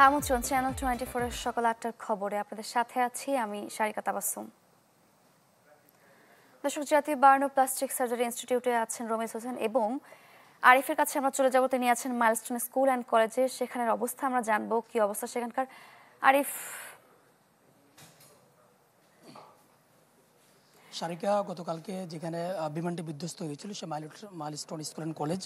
আমন্ত্রণ চ্যানেল 24 এর সকাল ৮টার খবরে আপনাদের সাথে আছি আমি সারিকা তাবাসসুম। দর্শক, জাতীয় বার্ন ও প্লাস্টিক সার্জারি ইনস্টিটিউটে আছেন রমেশ হোসেন এবং আরিফের কাছে আমরা চলে যাব। তিনি আছেন মাইলস্টোন স্কুল অ্যান্ড কলেজে, সেখানের অবস্থা আমরা জানবো কি অবস্থা সেখানকার। আরিফ। সারিকা, গতকালকে যেখানে বিমানটি বিধ্বস্ত হয়েছিল সে মাইলস্টোন স্কুল অ্যান্ড কলেজ,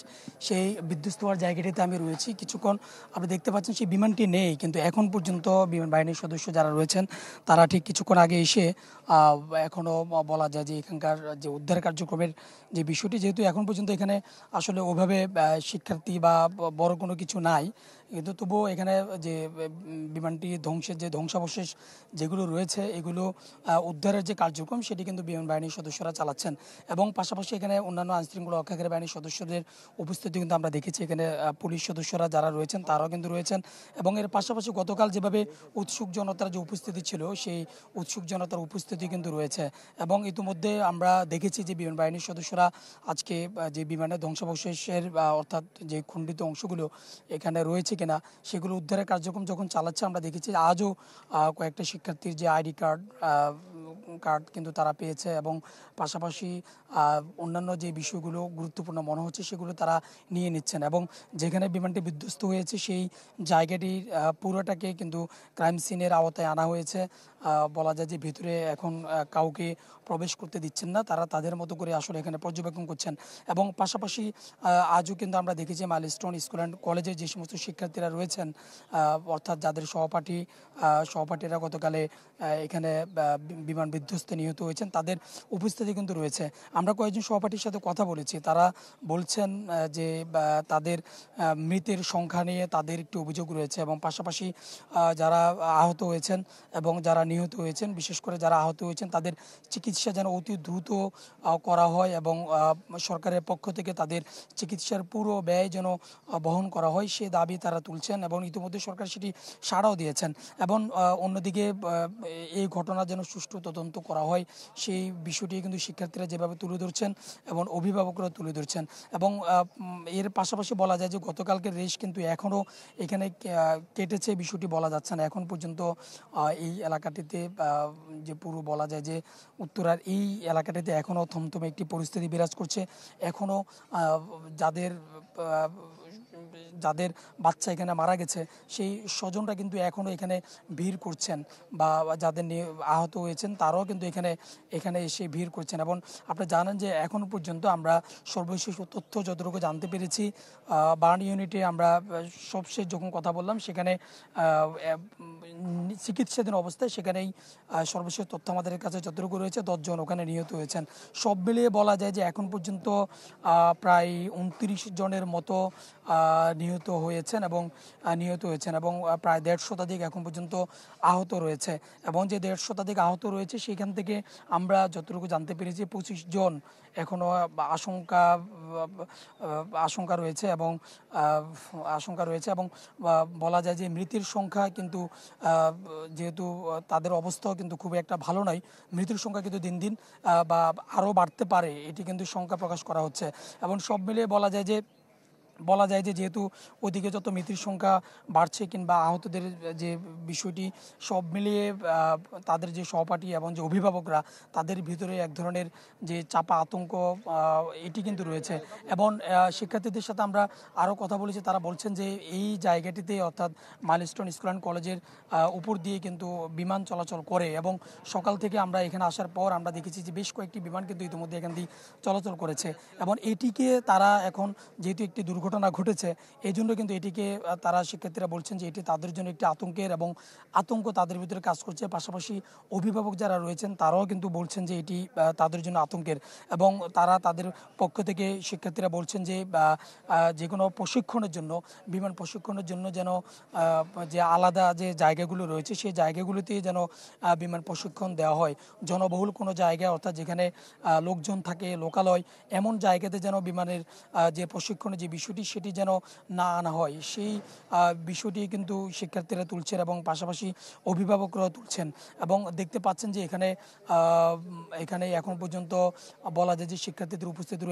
সেই বিধ্বস্ত হওয়ার জায়গাটিতে আমি রয়েছি। কিছুক্ষণ আপনি দেখতে পাচ্ছেন সেই বিমানটি নেই, কিন্তু এখন পর্যন্ত বিমান বাহিনীর সদস্য যারা রয়েছেন তারা ঠিক কিছুক্ষণ আগে এসে এখনও বলা যায় যে এখানকার যে উদ্ধার কার্যক্রমের যে বিষয়টি, যেহেতু এখন পর্যন্ত এখানে আসলে ওইভাবে শিক্ষার্থী বা বড় কোনো কিছু নাই, কিন্তু তবুও এখানে যে বিমানটি ধ্বংসের যে ধ্বংসাবশেষ যেগুলো রয়েছে এগুলো উদ্ধারের যে কার্যক্রম সেটি কিন্তু বিমান বাহিনীর সদস্যরা চালাচ্ছেন। এবং পাশাপাশি এখানে অন্যান্য আইনশৃঙ্খলা রক্ষাকারী বাহিনীর সদস্যদের উপস্থিতি কিন্তু আমরা দেখেছি। এখানে পুলিশ সদস্যরা যারা রয়েছেন তারাও কিন্তু রয়েছেন। এবং এর পাশাপাশি গতকাল যেভাবে উৎসুক জনতার যে উপস্থিতি ছিল সেই উৎসুক জনতার উপস্থিতি কিন্তু রয়েছে। এবং ইতিমধ্যে আমরা দেখেছি যে বিমান বাহিনীর সদস্যরা আজকে যে বিমানের ধ্বংসাবশেষের অর্থাৎ যে খণ্ডিত অংশগুলো এখানে রয়েছে কিনা সেগুলো উদ্ধারের কার্যক্রম যখন চালাচ্ছে, আমরা দেখেছি আজও কয়েকটা শিক্ষার্থীর যে আইডি কার্ড কিন্তু তারা পেয়েছে। এবং পাশাপাশি অন্যান্য যে বিষয়গুলো গুরুত্বপূর্ণ মনে হচ্ছে সেগুলো তারা নিয়ে নিচ্ছেন। এবং যেখানে বিমানটি বিধ্বস্ত হয়েছে সেই জায়গাটির পুরোটাকে কিন্তু ক্রাইম সিনের আওতায় আনা হয়েছে। বলা যায় যে ভিতরে এখন কাউকে প্রবেশ করতে দিচ্ছেন না, তারা তাদের মতো করে আসলে এখানে পর্যবেক্ষণ করছেন। এবং পাশাপাশি আজও কিন্তু আমরা দেখেছি মাইলস্টোন স্কুল অ্যান্ড কলেজের যে সমস্ত শিক্ষার্থীরা রয়েছেন, অর্থাৎ যাদের সহপাঠীরা গতকালে এখানে বিমান বিধ্বস্তে নিহত হয়েছেন, তাদের উপস্থিতি কিন্তু রয়েছে। আমরা কয়েকজন সহপাঠীর সাথে কথা বলেছি, তারা বলছেন যে তাদের মৃতের সংখ্যা নিয়ে তাদের একটি অভিযোগ রয়েছে। এবং পাশাপাশি যারা আহত হয়েছেন এবং যারা নিহত হয়েছেন, বিশেষ করে যারা আহত হয়েছেন তাদের চিকিৎসা যেন অতি দ্রুত করা হয় এবং সরকারের পক্ষ থেকে তাদের চিকিৎসার পুরো ব্যয় যেন বহন করা হয় সে দাবি তারা তুলছেন। এবং ইতিমধ্যে সরকার সেটি সাড়াও দিয়েছেন। এবং অন্যদিকে এই ঘটনা যেন সুষ্ঠু তদন্ত করা হয় সেই বিষয়টি কিন্তু শিক্ষার্থীরা যেভাবে তুলে ধরছেন এবং অভিভাবকরা তুলে ধরছেন। এবং এর পাশাপাশি বলা যায় যে গতকালকের রেশ কিন্তু এখনও এখানে কেটেছে বিষয়টি বলা যাচ্ছে না। এখন পর্যন্ত এই এলাকাটিতে যে পুরো বলা যায় যে উত্তরার এই এলাকাটিতে এখনও থমথমে একটি পরিস্থিতি বিরাজ করছে। এখনও যাদের বাচ্চা এখানে মারা গেছে সেই স্বজনরা কিন্তু এখনও এখানে ভিড় করছেন, বা যাদের আহত হয়েছেন তারাও কিন্তু এখানে এসে ভিড় করছেন। এবং আপনি জানেন যে এখনও পর্যন্ত আমরা সর্বশেষ তথ্য যতটুকু জানতে পেরেছি, বার্ন ইউনিটে আমরা সবশেষ যখন কথা বললাম সেখানে চিকিৎসাধীন অবস্থায় সেখানেই সর্বশেষ তথ্য আমাদের কাছে যতটুকু রয়েছে 10 জন ওখানে নিহত হয়েছেন। সব মিলিয়ে বলা যায় যে এখন পর্যন্ত প্রায় 29 জনের মতো নিহত হয়েছেন এবং প্রায় 150 শতাধিক এখন পর্যন্ত আহত রয়েছে। এবং যে 150 শতাধিক আহত রয়েছে সেখান থেকে আমরা যতটুকু জানতে পেরেছি 25 জন এখনও আশঙ্কা রয়েছে এবং বলা যায় যে মৃতের সংখ্যা কিন্তু যেহেতু তাদের অবস্থাও কিন্তু খুব একটা ভালো নয়, মৃতের সংখ্যা কিন্তু দিন দিন বা আরও বাড়তে পারে এটি কিন্তু সংখ্যা প্রকাশ করা হচ্ছে। এবং সব মিলিয়ে বলা যায় যে যেহেতু ওদিকে যত মৃতের সংখ্যা বাড়ছে কিংবা আহতদের যে বিষয়টি, সব মিলিয়ে তাদের যে সহপাঠী এবং যে অভিভাবকরা তাদের ভিতরে এক ধরনের যে চাপা আতঙ্ক এটি কিন্তু রয়েছে। এবং শিক্ষার্থীদের সাথে আমরা আরও কথা বলেছি, তারা বলছেন যে এই জায়গাটিতে অর্থাৎ মাইলস্টোন স্কুল অ্যান্ড কলেজের উপর দিয়ে কিন্তু বিমান চলাচল করে। এবং সকাল থেকে আমরা এখানে আসার পর আমরা দেখেছি যে বেশ কয়েকটি বিমান কিন্তু ইতিমধ্যে এখান দিয়ে চলাচল করেছে। এবং এটিকে তারা এখন যেহেতু একটি দুর্ঘটনা ঘটেছে এই জন্য কিন্তু এটিকে তারা শিক্ষার্থীরা বলছেন যে এটি তাদের জন্য একটি আতঙ্কের, এবং আতঙ্ক তাদের ভিতরে কাজ করছে। পাশাপাশি অভিভাবক যারা রয়েছেন তারাও কিন্তু বলছেন যে এটি তাদের জন্য আতঙ্কের। এবং তারা তাদের পক্ষ থেকে শিক্ষার্থীরা বলছেন যে যে কোনো প্রশিক্ষণের জন্য বিমান প্রশিক্ষণের জন্য যেন যে আলাদা যে জায়গাগুলো রয়েছে সেই জায়গাগুলোতে যেন বিমান প্রশিক্ষণ দেওয়া হয়। জনবহুল কোনো জায়গায় অর্থাৎ যেখানে লোকজন থাকে, লোকালয়, এমন জায়গাতে যেন বিমানের যে প্রশিক্ষণের যে বিষয়টি বিষয়টি সেটি যেন না আনা হয় সেই বিষয়টি কিন্তু শিক্ষার্থীরা তুলছেন এবং পাশাপাশি অভিভাবকরাও তুলছেন এবং দেখতে পাচ্ছেন যে এখানে এখন পর্যন্ত বলা যায় যে শিক্ষার্থীদের উপস্থিতি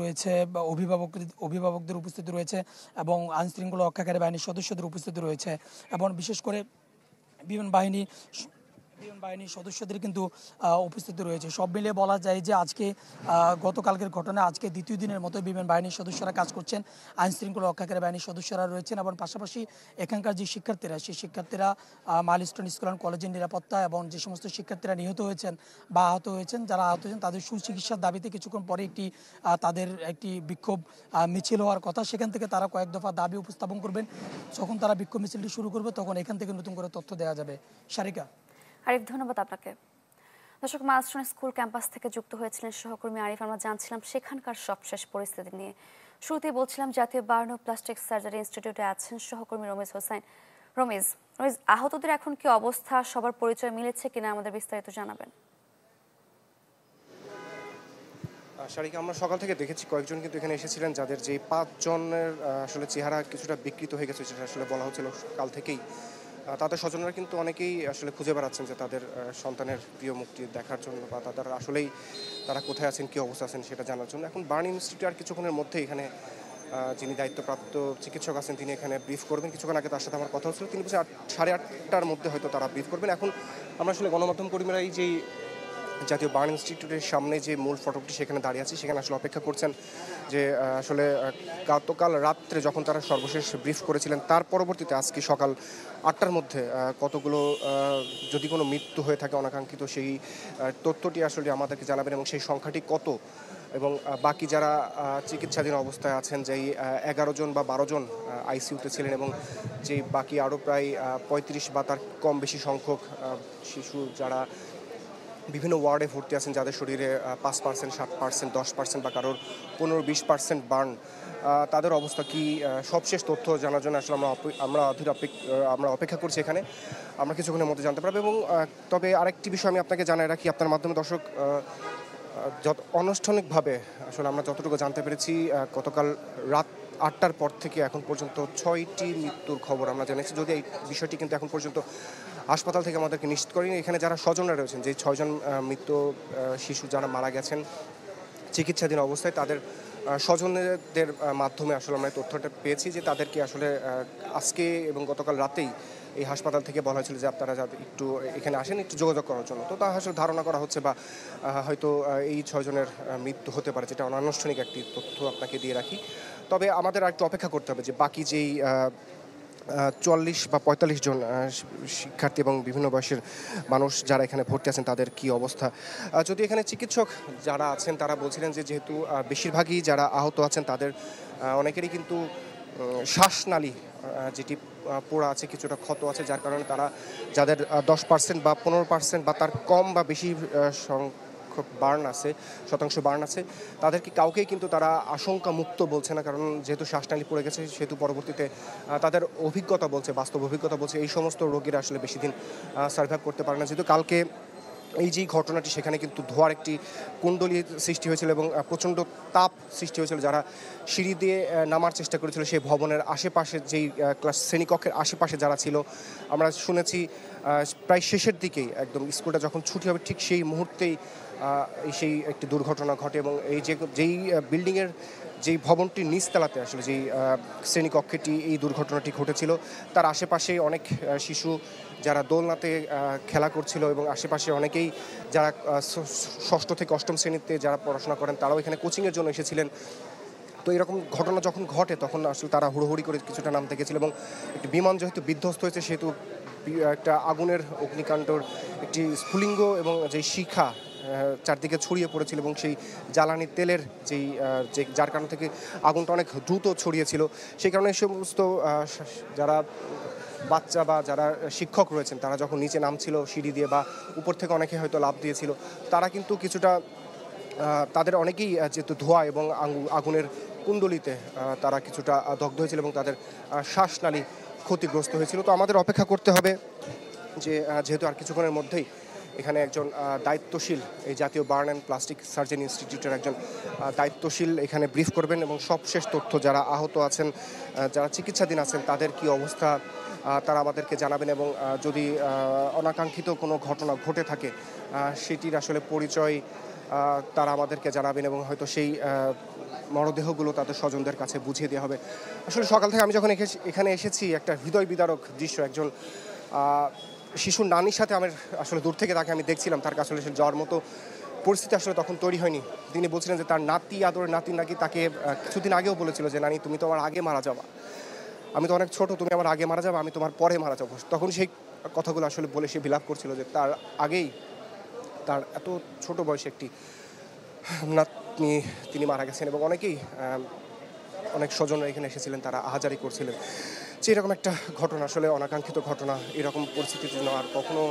রয়েছে বা অভিভাবকদের উপস্থিতি রয়েছে এবং আইনশৃঙ্খলা রক্ষাকারী বাহিনীর সদস্যদের উপস্থিতি রয়েছে এবং বিশেষ করে বিমান বাহিনীর সদস্যদের কিন্তু উপস্থিতি রয়েছে। সব মিলিয়ে বলা যায় যে আজকে গতকালকের ঘটনা আজকে দ্বিতীয় দিনের মতো বিমান বাহিনীর সদস্যরা কাজ করছেন, আইনশৃঙ্খলা রক্ষাকারী বাহিনীর সদস্যরা রয়েছেন এবং পাশাপাশি এখানকার যে শিক্ষার্থীরা সেই শিক্ষার্থীরা মাইলস্টোন স্কুল অ্যান্ড কলেজের নিরাপত্তা এবং যে সমস্ত শিক্ষার্থীরা নিহত হয়েছেন বা আহত হয়েছেন তাদের সুচিকিৎসার দাবিতে কিছুক্ষণ পরে তাদের একটি বিক্ষোভ মিছিল হওয়ার কথা। সেখান থেকে তারা কয়েক দফা দাবি উপস্থাপন করবেন। যখন তারা বিক্ষোভ মিছিলটি শুরু করবে তখন এখান থেকে নতুন করে তথ্য দেওয়া যাবে। সারিকা। আরিফ, ধন্যবাদ আপনাকে। দর্শক, মাইলস্টোন স্কুল ক্যাম্পাস থেকে যুক্ত হয়েছিলেন সহকর্মী আরিফ। আমরা জানছিলাম সেখানকার সবশেষ পরিস্থিতি নিয়ে। শুরুতেই বলছিলাম জাতীয় বার্ন প্লাস্টিক সার্জারি ইনস্টিটিউটে আছেন সহকর্মী রমেজ হোসেন। রমেজ, আহতদের এখন কি অবস্থা, সবার পরিচয় মিলেছে কিনা আমাদের বিস্তারিত জানাবেন। শারিকা, আমরা সকাল থেকে দেখেছি কয়েকজন কিন্তু এখানে এসেছিলেন যাদের যে 5 জনের আসলে চেহারা কিছুটা বিকৃত হয়ে গেছে, সেটা আসলে বলা হচ্ছিল কাল থেকেই। তাদের স্বজনরা কিন্তু অনেকেই আসলে খুঁজে বেড়াচ্ছেন যে তাদের সন্তানের প্রিয় মুক্তি দেখার জন্য বা তারা কোথায় আছেন, কী অবস্থা আছেন সেটা জানার জন্য। এখন বার্ন ইনস্টিটিউট আর কিছুক্ষণের মধ্যে এখানে যিনি দায়িত্বপ্রাপ্ত চিকিৎসক আছেন তিনি এখানে ব্রিফ করবেন। কিছুক্ষণ আগে তার সাথে আমার কথা হচ্ছিল, তিনি বলছে 8:30টার মধ্যে হয়তো তারা ব্রিফ করবেন। এখন আমরা আসলে গণমাধ্যম কর্মীরা এই যে জাতীয় বার্ন ইনস্টিটিউটের সামনে যে মূল ফটকটি সেখানে দাঁড়িয়ে আছে, সেখানে আসলে অপেক্ষা করছেন যে আসলে গতকাল রাত্রে যখন তারা সর্বশেষ ব্রিফ করেছিলেন তার পরবর্তীতে আজকে সকাল 8টার মধ্যে কতগুলো যদি কোনো মৃত্যু হয়ে থাকে অনাকাঙ্ক্ষিত, সেই তথ্যটি আসলে আমাদেরকে জানাবেন এবং সেই সংখ্যাটি কত এবং বাকি যারা চিকিৎসাধীন অবস্থায় আছেন, যেই 11 জন বা 12 জন আইসিইউতে ছিলেন এবং যেই বাকি আরও প্রায় 35 বা তার কম বেশি সংখ্যক শিশু যারা বিভিন্ন ওয়ার্ডে ভর্তি আছেন, যাদের শরীরে 5%, 7%, 10% বা কারোর 15-20% বার্ন, তাদের অবস্থা কি, সবশেষ তথ্য জানার জন্য আসলে আমরা অপেক্ষা করছি এখানে। আমরা কিছুক্ষণের মধ্যে জানতে পারবো। এবং তবে আরেকটি বিষয় আমি আপনাকে জানাই রাখি, আপনার মাধ্যমে দর্শক, অনানুষ্ঠানিকভাবে আসলে আমরা যতটুকু জানতে পেরেছি গতকাল রাত 8টার পর থেকে এখন পর্যন্ত 6টি মৃত্যুর খবর আমরা জেনেছি। যদি এই বিষয়টি কিন্তু এখন পর্যন্ত হাসপাতাল থেকে আমাদেরকে নিশ্চিত করেনি। এখানে যারা স্বজনরা রয়েছেন, যে 6 জন মৃত শিশু যারা মারা গেছেন চিকিৎসাধীন অবস্থায়, তাদের স্বজনদের মাধ্যমে আসলে আমরা তথ্যটা পেয়েছি যে তাদেরকে আসলে আজকে এবং গতকাল রাতেই এই হাসপাতাল থেকে বলা হয়েছিল যে আপনারা যাতে একটু এখানে আসেন, একটু যোগাযোগ করার জন্য। তো তা আসলে ধারণা করা হচ্ছে বা হয়তো এই 6 জনের মৃত্যু হতে পারে, যেটা অনানুষ্ঠানিক একটি তথ্য আপনাকে দিয়ে রাখি। তবে আমাদের আর একটু অপেক্ষা করতে হবে যে বাকি যেই 44 বা 45 জন শিক্ষার্থী এবং বিভিন্ন বয়সের মানুষ যারা এখানে ভর্তি আছেন তাদের কি অবস্থা। যদি এখানে চিকিৎসক যারা আছেন তারা বলছিলেন যে যেহেতু বেশিরভাগই যারা আহত আছেন তাদের অনেকেরই কিন্তু শ্বাসনালী যেটি পোড়া আছে, কিছুটা ক্ষত আছে, যার কারণে তারা যাদের 10% বা 15% বা তার কম বা বেশি শতাংশ বার্ন আছে, তাদেরকে কাউকেই কিন্তু তারা আশঙ্কা মুক্ত বলছে না, কারণ যেহেতু শ্বাসনালী পড়ে গেছে সেহেতু পরবর্তীতে তাদের অভিজ্ঞতা বলছে, বাস্তব অভিজ্ঞতা বলছে এই সমস্ত রোগীরা আসলে বেশি দিন সার্ভাইভ করতে পারে না। যেহেতু কালকে এই যে ঘটনাটি, সেখানে কিন্তু ধোঁয়ার একটি কুণ্ডলী সৃষ্টি হয়েছিল এবং প্রচণ্ড তাপ সৃষ্টি হয়েছিল। যারা সিঁড়ি দিয়ে নামার চেষ্টা করেছিল সেই ভবনের আশেপাশে, যেই ক্লাস শ্রেণীকক্ষের আশেপাশে যারা ছিল, আমরা শুনেছি প্রায় শেষের দিকেই একদম স্কুলটা যখন ছুটি হবে ঠিক সেই মুহূর্তেই সেই একটি দুর্ঘটনা ঘটে এবং যেই বিল্ডিংয়ের যেই ভবনটির নিচতলাতে আসলে যেই শ্রেণীকক্ষটি এই দুর্ঘটনাটি ঘটেছিল, তার আশেপাশে অনেক শিশু যারা দোলনাতে খেলা করছিল এবং আশেপাশে অনেকেই যারা 6ষ্ঠ থেকে 8ম শ্রেণীতে যারা পড়াশোনা করেন তারাও এখানে কোচিংয়ের জন্য এসেছিলেন। তো এরকম ঘটনা যখন ঘটে তখন আসলে তারা হুড়োহুড়ি করে কিছুটা নামতে গেছিল এবং একটি বিমান যেহেতু বিধ্বস্ত হয়েছে সেহেতু একটা আগুনের অগ্নিকাণ্ডর একটি স্ফুলিঙ্গ এবং যেই শিখা চারদিকে ছড়িয়ে পড়েছিল এবং সেই জ্বালানি তেলের যার কারণ থেকে আগুনটা অনেক দ্রুত ছড়িয়েছিল। সেই কারণে এই সমস্ত যারা বাচ্চা বা যারা শিক্ষক রয়েছেন তারা যখন নিচে নামছিল সিঁড়ি দিয়ে বা উপর থেকে অনেকে হয়তো লাফ দিয়েছিল, তারা কিন্তু কিছুটা তাদের অনেকেই যেহেতু ধোঁয়া এবং আগুনের কুণ্ডলিতে তারা কিছুটা দগ্ধ হয়েছিল এবং তাদের শ্বাসনালী ক্ষতিগ্রস্ত হয়েছিল। তো আমাদের অপেক্ষা করতে হবে যে যেহেতু আর কিছুক্ষণের মধ্যেই এখানে একজন দায়িত্বশীল এই জাতীয় বার্ন অ্যান্ড প্লাস্টিক সার্জারি ইনস্টিটিউটের একজন দায়িত্বশীল এখানে ব্রিফ করবেন এবং সবশেষ তথ্য যারা আহত আছেন, যারা চিকিৎসাধীন আছেন তাদের কি অবস্থা তারা আমাদেরকে জানাবেন এবং যদি অনাকাঙ্ক্ষিত কোনো ঘটনা ঘটে থাকে সেটির আসলে পরিচয় তারা আমাদেরকে জানাবেন এবং হয়তো সেই মরদেহগুলো তাদের স্বজনদের কাছে বুঝিয়ে দেওয়া হবে। আসলে সকাল থেকে আমি যখন এখানে এসেছি একটা হৃদয় বিদারক দৃশ্য, একজন শিশুর নানির সাথে আমার আসলে দূর থেকে তাকে আমি দেখছিলাম, তার কাছে আসলে যাওয়ার মতো পরিস্থিতি আসলে তখন তৈরি হয়নি। তিনি বলছিলেন যে তার নাতি, আদরের নাতি নাকি তাকে কিছুদিন আগেও বলেছিল যে নানি তুমি তো আমার আগে মারা যাবা, আমি তো অনেক ছোট, তুমি আমার আগে মারা যাবে, আমি তোমার পরে মারা যাবো। তখন সেই কথাগুলো আসলে বলে সে বিলাপ করছিল যে তার আগেই তার এত ছোট বয়সে একটি নাতনি তিনি মারা গেছেন এবং অনেক স্বজনরা এখানে এসেছিলেন, তারা আহাজারি করছিলেন। যে এরকম একটা ঘটনা আসলে অনাকাঙ্ক্ষিত ঘটনা, এরকম পরিস্থিতি যেন আর কখনো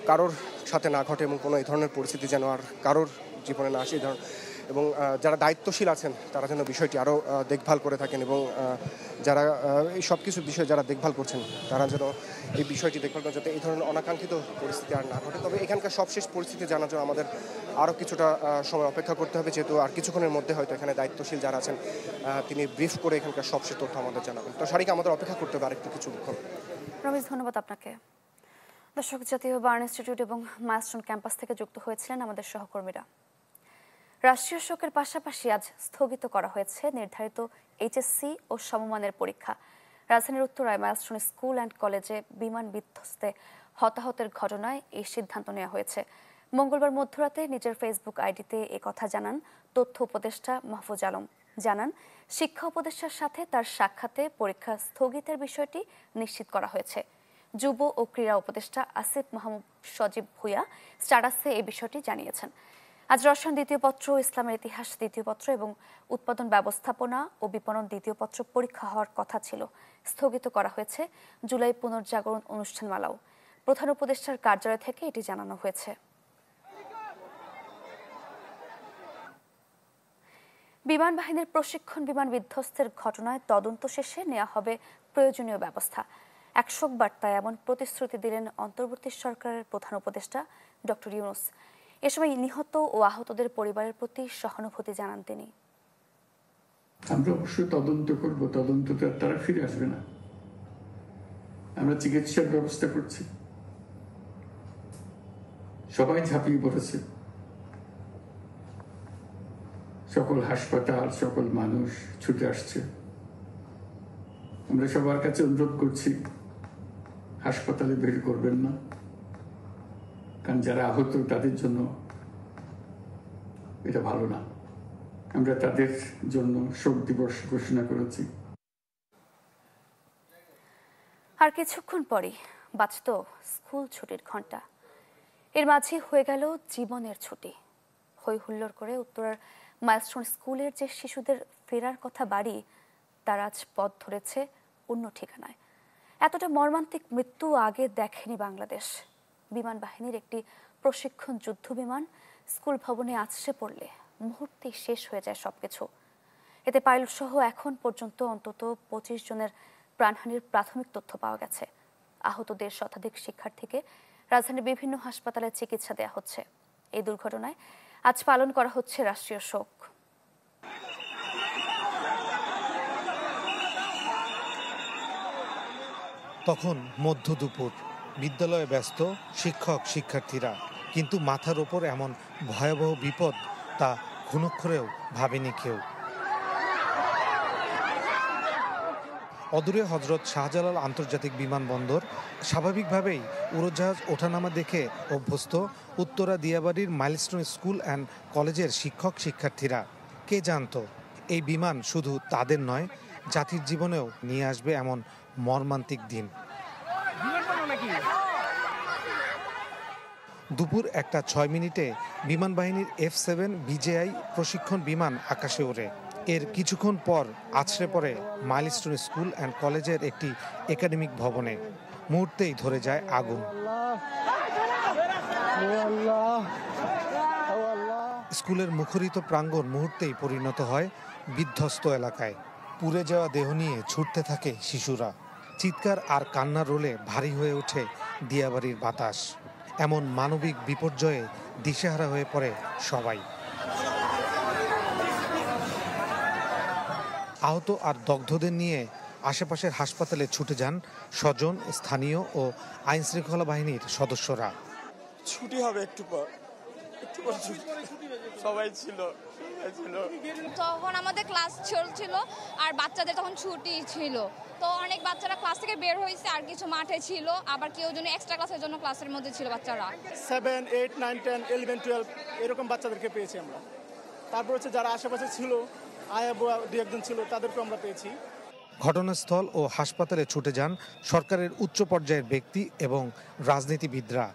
কারোর সাথে না ঘটে এবং কোনো এই ধরনের পরিস্থিতি যেন আর কারোর জীবনে না আসে এবং যারা দায়িত্বশীল আছেন তারা যেন বিষয়টি আরও দেখভাল করে থাকেন এবং যারা এই সব কিছু বিষয় যারা দেখভাল করছেন তারা যেন এই বিষয়টি দেখভাল করেন যাতে এই ধরনের অনাকাঙ্ক্ষিত পরিস্থিতি আর না ঘটে। তবে এখানকার সবশেষ পরিস্থিতি জানার জন্য আমাদের আরও কিছুটা সময় অপেক্ষা করতে হবে, যেহেতু আর কিছুক্ষণের মধ্যে হয়তো এখানে দায়িত্বশীল যারা আছেন তিনি ব্রিফ করে এখানকার সবশেষ তথ্য আমাদের জানাবেন। তো সারিকা আমাদের অপেক্ষা করতে হবে আরেকটু কিছুক্ষণ। রমেশ, ধন্যবাদ আপনাকে। দর্শক, জাতীয় বার্ন ইনস্টিটিউট এবং মাইলস্টোন ক্যাম্পাস থেকে যুক্ত হয়েছিলেন আমাদের সহকর্মীরা। রাষ্ট্রীয় শোকের পাশাপাশি আজ স্থগিত করা হয়েছে নির্ধারিত এইচএসসি ও সমমানের পরীক্ষা। রাজধানীর উত্তরায় মাইলস্টোন স্কুল অ্যান্ড কলেজে বিমান বিধ্বস্তে হতাহতের ঘটনায় এই সিদ্ধান্ত নেওয়া হয়েছে। মঙ্গলবার মধ্যরাতে নিজের ফেসবুক আইডিতে একথা জানান তথ্য উপদেষ্টা মাহফুজ আলম। জানান, শিক্ষা উপদেষ্টার সাথে তার সাক্ষাতে পরীক্ষা স্থগিতের বিষয়টি নিশ্চিত করা হয়েছে। যুব ও ক্রীড়া উপদেষ্টা আসিফ মাহমুদ সজীব ভুঁইয়া স্ট্যাটাসে এই বিষয়টি জানিয়েছেন। আজ রসায়ন দ্বিতীয় পত্র, ইসলামের ইতিহাস দ্বিতীয় পত্র এবং উৎপাদন ব্যবস্থাপনা ও বিপণন দ্বিতীয় পত্র পরীক্ষা হওয়ার কথা ছিল, স্থগিত করা হয়েছে। জুলাই পুনর্জাগরণ অনুষ্ঠানমালাও। প্রধান উপদেষ্টার কার্যালয় থেকে এটি জানানো হয়েছে। বিমান বাহিনীর প্রশিক্ষণ বিমান বিধ্বস্তের ঘটনায় তদন্ত শেষে নেওয়া হবে প্রয়োজনীয় ব্যবস্থা। এক শোক বার্তায় এমন প্রতিশ্রুতি দিলেন অন্তর্বর্তী সরকারের প্রধান উপদেষ্টা ডক্টর ইউনূস। এ সময় নিহত ও আহতদের পরিবারের প্রতি সহানুভূতি জানান তিনি। আমরা অবশ্যই তদন্ত করব, তদন্তটা তারা ফিরে আসবে না। আমরা চিকিৎসার ব্যবস্থা করছি, সবাই ঝাঁপিয়ে পড়েছে, সকল হাসপাতাল, সকল মানুষ ছুটে আসছে। আমরা সবার কাছে অনুরোধ করছি, হাসপাতালে ভিড় করবেন না, কারণ যারা আহত তাদের জন্য এটা ভালো না। আমরা তাদের জন্য শোক দিবস ঘোষণা করেছি। আর কিছুক্ষণ পরই বাজত স্কুল ছুটির ঘন্টা। এর মাঝে হয়ে গেল জীবনের ছুটি। হই হুল্লোড় করে উত্তরার মাইলস্টোন স্কুলের যে শিশুদের ফেরার কথা বাড়ি, তারা আজ পথ ধরেছে অন্য ঠিকানায়। এতটা মর্মান্তিক মৃত্যু আগে দেখেনি বাংলাদেশ। বিমান বাহিনীর একটি প্রশিক্ষণ যুদ্ধ বিমান স্কুল ভবনে আছড়ে পড়লে মুহূর্তেই শেষ হয়ে যায় সবকিছু। এতে পাইলট সহ এখন পর্যন্ত অন্তত 25 জনের প্রাণহানির প্রাথমিক তথ্য পাওয়া গেছে। আহতদের শতাধিক শিক্ষার্থীকে রাজধানীর বিভিন্ন হাসপাতালে চিকিৎসা দেওয়া হচ্ছে। এই দুর্ঘটনায় আজ পালন করা হচ্ছে রাষ্ট্রীয় শোক। তখন মধ্য দুপুর, বিদ্যালয়ে ব্যস্ত শিক্ষক শিক্ষার্থীরা, কিন্তু মাথার ওপর এমন ভয়াবহ বিপদ তা ঘুণক্ষরেও ভাবেনি কেউ। অদূরে হজরত শাহজালাল আন্তর্জাতিক বিমানবন্দর। স্বাভাবিকভাবেই উড়োজাহাজ ওঠানামা দেখে অভ্যস্ত উত্তরা দিয়াবাড়ির মাইলস্টোন স্কুল অ্যান্ড কলেজের শিক্ষক শিক্ষার্থীরা। কে জানতো এই বিমান শুধু তাদের নয়, জাতির জীবনেও নিয়ে আসবে এমন মর্মান্তিক দিন। দুপুর 1:06 বিমান বাহিনীর F-7 BJI প্রশিক্ষণ বিমান আকাশে ওড়ে। এর কিছুক্ষণ পর আছড়ে পড়ে মাইলস্টোন স্কুল অ্যান্ড কলেজের একটি একাডেমিক ভবনে। মুহূর্তেই ধরে যায় আগুন। স্কুলের মুখরিত প্রাঙ্গণ মুহূর্তেই পরিণত হয় বিধ্বস্ত এলাকায়। পুড়ে যাওয়া দেহ নিয়ে ছুটতে থাকে শিশুরা। চিৎকার আর কান্নার রোলে ভারী হয়ে ওঠে দিয়াবাড়ির বাতাস। এমন মানবিক বিপর্যয়ে দিশেহারা হয়ে পড়ে সবাই। আহত আর দগ্ধদের নিয়ে আশেপাশের হাসপাতালে ছুটে যান স্বজন, স্থানীয় ও আইনশৃঙ্খলা বাহিনীর সদস্যরা। ছুটি হবে একটু পর সবাই ছিল। তখন আমাদের ক্লাস চলছিল আর বাচ্চাদের তখন ছুটি ছিল, তো অনেক বাচ্চারা ক্লাস থেকে বের হয়েছে আর কিছু মাঠে ছিল, আবার কেউ জন্য এক্সট্রা ক্লাসের জন্য ক্লাসের মধ্যে ছিল বাচ্চারা। 7, 8, 9, 10, 11, 12 এরকম বাচ্চাদেরকে পেয়েছি আমরা। তারপর হচ্ছে যারা আশেপাশে ছিল, আয়া বুয়া দু একজন ছিল, তাদেরকে আমরা পেয়েছি। ঘটনাস্থল ও হাসপাতালে ছুটে যান সরকারের উচ্চ পর্যায়ের ব্যক্তি এবং রাজনীতিবিদরা।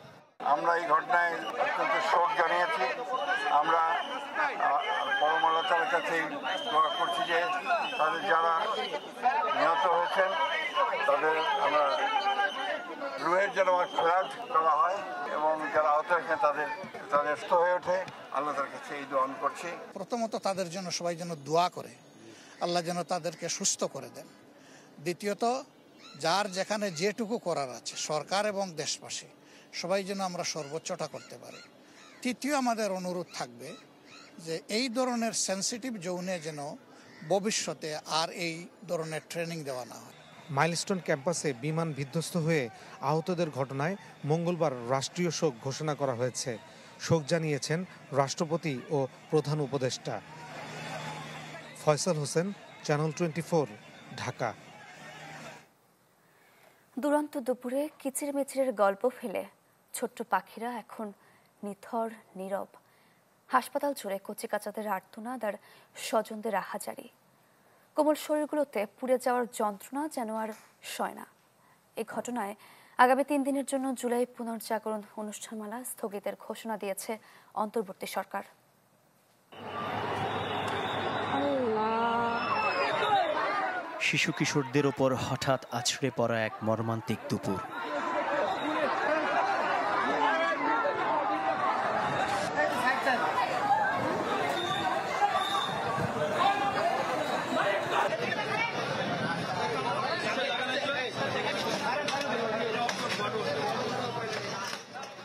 আমরা এই ঘটনায় অত্যন্ত শোক জানিয়েছি। আমরা পরম আল্লাহর কাছে দোয়া করছি যে তাদের যারা নিহত হয়েছেন তাদের আমরা রুহের যেন ফেরাত করা হয় এবং যারা আহত হয়েছেন তাদের সুস্থ হয়ে ওঠে। আল্লাহ তার কাছে এই দোয়া করছি। প্রথমত তাদের জন্য সবাই যেন দোয়া করে, আল্লাহ যেন তাদেরকে সুস্থ করে দেন। দ্বিতীয়ত যার যেখানে যেটুকু করার আছে সরকার এবং দেশবাসী সবাই যেন আমরা সর্বোচ্চটা করতে পারি। তৃতীয় আমাদের অনুরোধ থাকবে যে এই ধরনের সেন্সিটিভ জোনে যেন ভবিষ্যতে আর এই ধরনের ট্রেনিং দেওয়া না হয়। মাইলস্টোন ক্যাম্পাসে বিমান বিধ্বস্ত হয়ে আহতদের ঘটনায় মঙ্গলবার রাষ্ট্রীয় শোক ঘোষণা করা হয়েছে। শোক জানিয়েছেন রাষ্ট্রপতি ও প্রধান উপদেষ্টা। ফয়সাল হোসেন, চ্যানেল 24, ঢাকা। দুরন্ত দুপুরে কিচিরমিচিরের গল্প ফেলে ছোট্ট পাখিরা এখন নিথর নীরব। হাসপাতাল জুড়ে কচিকাচাদের আর্তনাদ আর স্বজনদের আহাজারি। কোমল শরীরগুলোতে পুড়ে যাওয়ার যন্ত্রণা যেন আর সয় না। এই ঘটনায় আগামী 3 দিনের জন্য জুলাই পুনর্জাগরণ অনুষ্ঠানমালা স্থগিতের ঘোষণা দিয়েছে অন্তর্বর্তী সরকার। শিশু কিশোরদের ওপর হঠাৎ আছড়ে পড়া এক মর্মান্তিক দুপুর।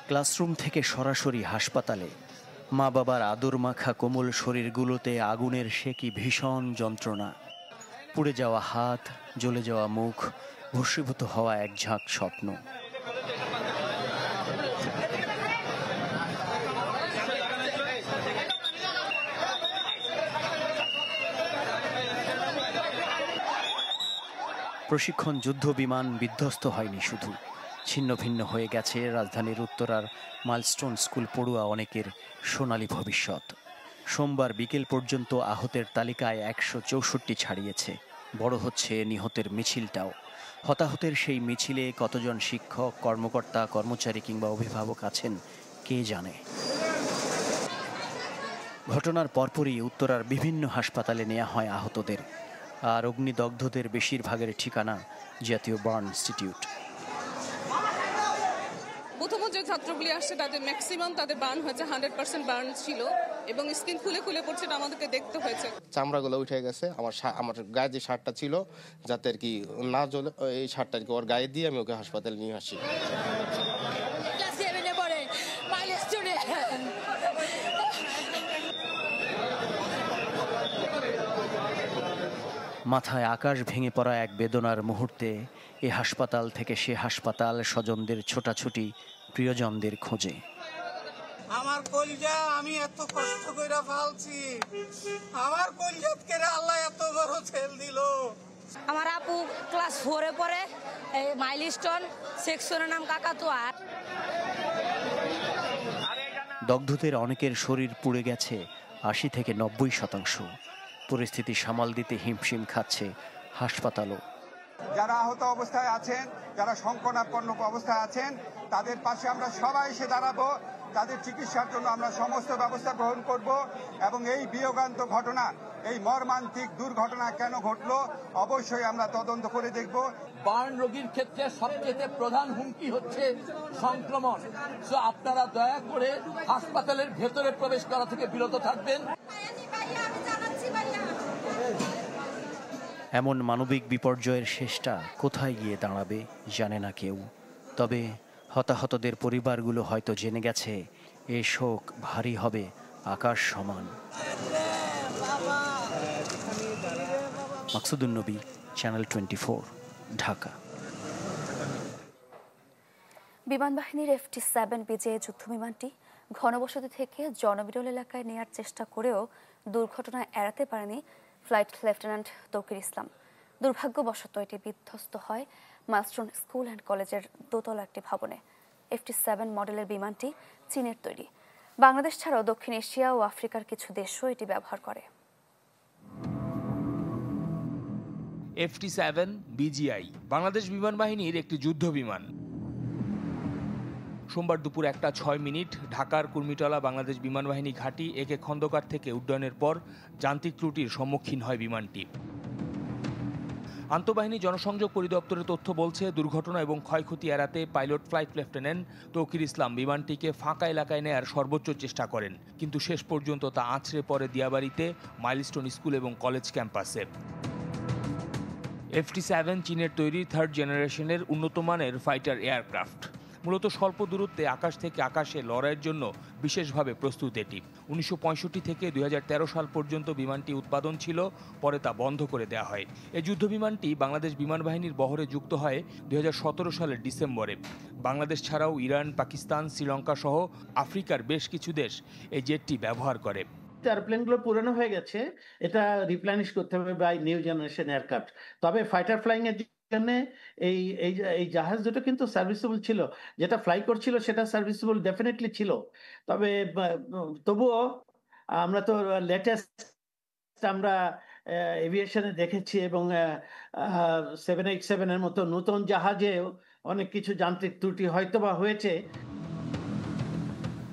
ক্লাসরুম থেকে সরাসরি হাসপাতালে মা বাবার আদর মাখা কোমল শরীরগুলোতে আগুনের সে কি ভীষণ যন্ত্রণা। পুড়ে যাওয়া হাত, জ্বলে যাওয়া মুখ, ভস্মীভূত হওয়া এক ঝাঁক স্বপ্ন। প্রশিক্ষণ যুদ্ধ বিমান বিধ্বস্ত হয়নি শুধু, ছিন্ন ভিন্ন হয়ে গেছে রাজধানীর উত্তরার মাইলস্টোন স্কুল পড়ুয়া অনেকের সোনালী ভবিষ্যৎ। সোমবার বিকেল পর্যন্ত আহতের তালিকায় 164 ছাড়িয়েছে। বড় হচ্ছে নিহতের মিছিলটাও। হতাহতের সেই মিছিলে কতজন শিক্ষক, কর্মকর্তা, কর্মচারী কিংবা অভিভাবক আছেন কে জানে। ঘটনার পরপরই উত্তরার বিভিন্ন হাসপাতালে নেওয়া হয় আহতদের। আর অগ্নিদগ্ধদের বেশিরভাগের ঠিকানা জাতীয় বার্ন ইনস্টিটিউট। প্রথম যে ছাত্রগুলি আসছে তাদের ম্যাক্সিমাম তাদের বার্ন হয়েছে, 100% বার্ন ছিল এবং স্কিন খুলে খুলে পড়ছে, আমাদেরকে দেখতে হয়েছে। চামড়াগুলো উঠে গেছে। আমার গায়ে যে শার্টটা ছিল যাতে আর কি না জ্বলে, এই শার্টটা আর কি ওর গায়ে দিয়ে আমি ওকে হাসপাতালে নিয়ে আসি। মাথায় আকাশ ভেঙে পড়া এক বেদনার মুহূর্তে এ হাসপাতাল থেকে সে হাসপাতাল, স্বজনদের ছোটাছুটি, প্রিয়জনদের খোঁজে। আমার কলিজা আমি এত কষ্ট কইরা ফালছি, আমার কলিজাত কেড়ে আল্লাহ এত বড় ছেল দিল। আমার আপু ক্লাস 4-এ পড়ে, মাইলস্টোন সেকশনের নাম কাকাতুয়া। দগ্ধদের অনেকের শরীর পুড়ে গেছে 80 থেকে 90%। পরিস্থিতি সামাল দিতে হিমশিম খাচ্ছে হাসপাতালও। যারা আহত অবস্থায় আছেন, যারা সংকটাপন্ন অবস্থায় আছেন, তাদের পাশে আমরা সবাই এসে দাঁড়াবো। তাদের চিকিৎসার জন্য আমরা সমস্ত ব্যবস্থা গ্রহণ করব এবং এই বিয়োগান্ত ঘটনা, এই মর্মান্তিক দুর্ঘটনা কেন ঘটলো অবশ্যই আমরা তদন্ত করে দেখব। বার্ন রোগীর ক্ষেত্রে সবচেয়ে প্রধান হুমকি হচ্ছে সংক্রমণ। সো আপনারা দয়া করে হাসপাতালের ভেতরে প্রবেশ করা থেকে বিরত থাকবেন। এমন মানবিক বিপর্যয়ের শেষটা কোথায় গিয়ে দাঁড়াবে জানে না কেউ। তবে হতাহতদের পরিবারগুলো হয়তো জেনে গেছে এ শোক ভারী হবে আকাশ সমান। মাকসুদুন নবী, চ্যানেল 24, ঢাকা। বিমান বাহিনীর F-7 বিজে যুদ্ধবিমানটি ঘনবসতি থেকে জনবিরল এলাকায় নেয়ার চেষ্টা করেও দুর্ঘটনা এড়াতে পারেনি ফ্লাইট লেফটেন্যান্ট তৌকির ইসলাম। দুর্ভাগ্যবশত এটি বিধ্বস্ত হয় মাইলস্টোন স্কুল অ্যান্ড কলেজের দোতলা একটি ভবনে। F-7 মডেলের বিমানটি চীনের তৈরি। বাংলাদেশ ছাড়াও দক্ষিণ এশিয়া ও আফ্রিকার কিছু দেশও এটি ব্যবহার করে। F-7 BGI বাংলাদেশ বিমান বাহিনীর একটি যুদ্ধ বিমান। সোমবার দুপুর 1:06 ঢাকার কুর্মিটলা বাংলাদেশ বিমান বাহিনী ঘাঁটি একে খন্দকার থেকে উড্ডয়নের পর যান্ত্রিক ত্রুটির সম্মুখীন হয় বিমানটি। আন্তঃবাহিনী জনসংযোগ পরিদপ্তরের তথ্য বলছে, দুর্ঘটনা এবং ক্ষয়ক্ষতি এড়াতে পাইলট ফ্লাইট লেফটেন্যান্ট তৌকির ইসলাম বিমানটিকে ফাঁকা এলাকায় নেয়ার সর্বোচ্চ চেষ্টা করেন, কিন্তু শেষ পর্যন্ত তা আছড়ে পড়ে দিয়াবাড়িতে মাইলস্টোন স্কুল এবং কলেজ ক্যাম্পাসে। F-7 চীনের তৈরি 3rd জেনারেশনের উন্নত মানের ফাইটার এয়ারক্রাফট। মূলত স্বল্প দূরত্বে আকাশ থেকে আকাশে লড়াইয়ের জন্য বিশেষভাবে প্রস্তুত এটি। 1965 থেকে 2013 সাল পর্যন্ত বিমানটি উৎপাদন ছিল, পরে তা বন্ধ করে দেওয়া হয়। এই যুদ্ধ বিমানটি বাংলাদেশ বিমান বাহিনীর বহরে যুক্ত হয় 2017 সালের ডিসেম্বরে। বাংলাদেশ ছাড়াও ইরান, পাকিস্তান, শ্রীলঙ্কা সহ আফ্রিকার বেশ কিছু দেশ এই জেটটি ব্যবহার করে। এয়ারপ্লেনগুলো পুরনো হয়ে গেছে, এটা রিপ্লেনিশ করতে হবে বাই নিউ জেনারেশন এয়ারক্রাফট। তবে ফাইটার ফ্লাইং এর জন্য এই জাহাজ দুটো কিন্তু সার্ভিসেবল ছিল, যেটা ফ্লাই করছিল সেটা সার্ভিসেবল ডেফিনেটলি ছিল। তবে তবুও আমরা তো লেটেস্ট আমরা এভিয়েশনে দেখেছি এবং 787 এর মতো নতুন জাহাজে অনেক কিছু যান্ত্রিক ত্রুটি হয়তোবা হয়েছে।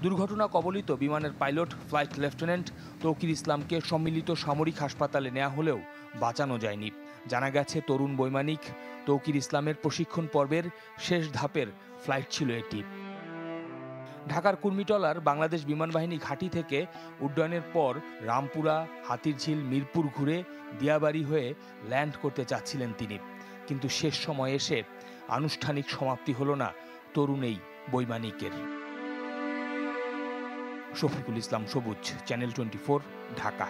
দুর্ঘটনা কবলিত বিমানের পাইলট ফ্লাইট লেফটেন্যান্ট তৌকির ইসলামকে সম্মিলিত সামরিক হাসপাতালে নেওয়া হলেও বাঁচানো যায়নি। জানা গেছে, তরুণ বৈমানিক তৌকির ইসলামের প্রশিক্ষণ পর্বের শেষ ধাপের ফ্লাইট ছিল এটি। ঢাকার কুর্মিটলার বাংলাদেশ বিমান বাহিনী ঘাঁটি থেকে উড্ডয়নের পর রামপুরা, হাতিরঝিল, মিরপুর ঘুরে দিয়াবাড়ি হয়ে ল্যান্ড করতে চাচ্ছিলেন তিনি, কিন্তু শেষ সময় এসে আনুষ্ঠানিক সমাপ্তি হলো না তরুণ এই বৈমানিকের। শফিকুল ইসলাম সবুজ, চ্যানেল 24, ঢাকা।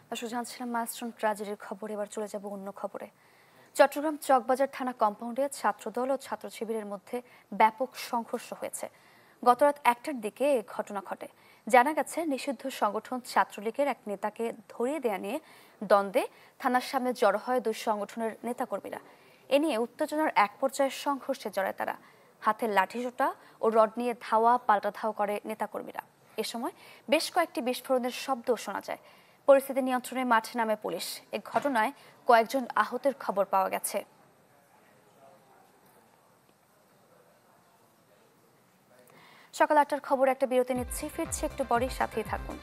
দর্শক, জানছিলাম মাইলস্টোন ট্র্যাজেডির খবর। এবার চলে যাব অন্য খবরে। চট্টগ্রাম চকবাজার থানা কম্পাউন্ডে ছাত্রদল ও ছাত্র শিবিরের মধ্যে ব্যাপক সংঘর্ষ হয়েছে। গত রাত 1টার দিকে এ ঘটনা ঘটে। জানা গেছে, নিষিদ্ধ সংগঠন ছাত্রলীগের এক নেতাকে ধরিয়ে দেয়া নিয়ে দ্বন্দ্বে থানার সামনে জড়ো হয় দুই সংগঠনের নেতাকর্মীরা। এ নিয়ে উত্তেজনার এক পর্যায়ে সংঘর্ষে জড়ায় তারা। হাতে লাঠিসোঁটা ও রড নিয়ে ধাওয়া পাল্টা ধাওয়া করে নেতাকর্মীরা। এ সময় বেশ কয়েকটি বিস্ফোরণের শব্দও শোনা যায়। পরিস্থিতি নিয়ন্ত্রণে মাঠে নামে পুলিশ। এ ঘটনায় কয়েকজন আহতের খবর পাওয়া গেছে। সকাল 8টার খবর একটা বিরতি নিচ্ছি, ফিরছি একটু পরেই, সাথেই থাকুন।